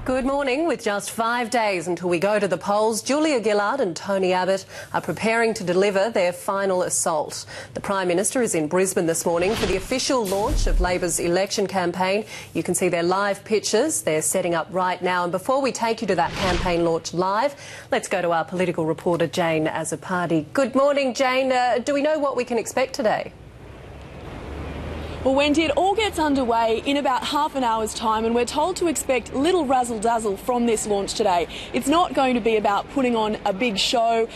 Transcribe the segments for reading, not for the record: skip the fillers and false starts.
Good morning. With just 5 days until we go to the polls, Julia Gillard and Tony Abbott are preparing to deliver their final assault. The Prime Minister is in Brisbane this morning for the official launch of Labor's election campaign. You can see their live pictures. They're setting up right now. And before we take you to that campaign launch live, let's go to our political reporter, Jane Azzopardi. Good morning, Jane. Do we know what we can expect today? Well, Wendy, it all gets underway in about half an hour's time, and we're told to expect little razzle-dazzle from this launch today. It's not going to be about putting on a big show,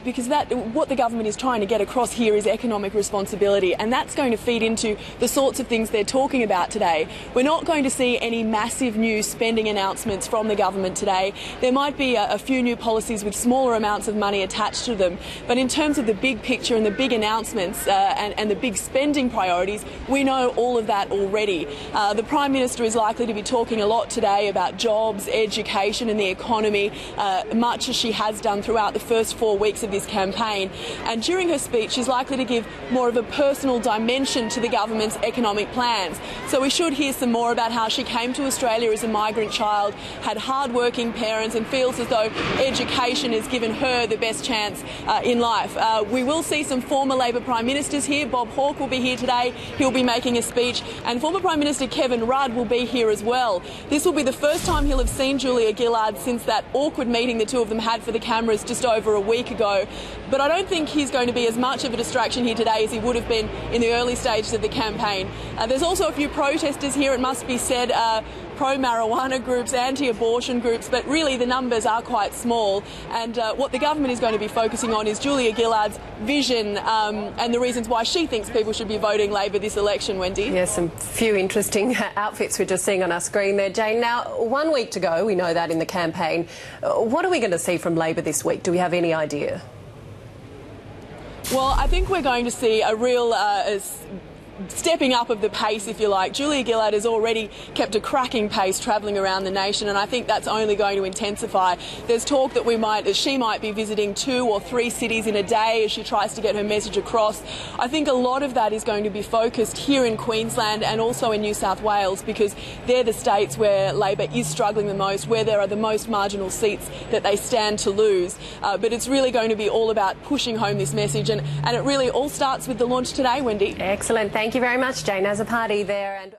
because what the government is trying to get across here is economic responsibility, and that's going to feed into the sorts of things they're talking about today. We're not going to see any massive new spending announcements from the government today. There might be a few new policies with smaller amounts of money attached to them, but in terms of the big picture and the big announcements and the big spending priorities, we know all of that already. The Prime Minister is likely to be talking a lot today about jobs, education and the economy, much as she has done throughout the first 4 weeks of this campaign. And during her speech, she's likely to give more of a personal dimension to the government's economic plans. So we should hear some more about how she came to Australia as a migrant child, had hard-working parents and feels as though education has given her the best chance in life. We will see some former Labor Prime Ministers here. Bob Hawke will be here today. He'll be making a speech, and former Prime Minister Kevin Rudd will be here as well. This will be the first time he'll have seen Julia Gillard since that awkward meeting the two of them had for the cameras just over a week ago. But I don't think he's going to be as much of a distraction here today as he would have been in the early stages of the campaign. There's also a few protesters here, it must be said, pro-marijuana groups, anti-abortion groups, but really the numbers are quite small. And what the government is going to be focusing on is Julia Gillard's vision and the reasons why she thinks people should be voting Labor this election, Wendy. Yes, some few interesting outfits we're just seeing on our screen there, Jane. Now, 1 week to go, we know that in the campaign. What are we going to see from Labor this week? Do we have any idea? Well, I think we're going to see a real stepping up of the pace, if you like. Julia Gillard has already kept a cracking pace travelling around the nation, and I think that's only going to intensify. There's talk that she might be visiting 2 or 3 cities in a day as she tries to get her message across. I think a lot of that is going to be focused here in Queensland and also in New South Wales, because they're the states where Labor is struggling the most, where there are the most marginal seats that they stand to lose. But it's really going to be all about pushing home this message, and it really all starts with the launch today, Wendy. Excellent. Thank you very much, Jane Azzopardi there.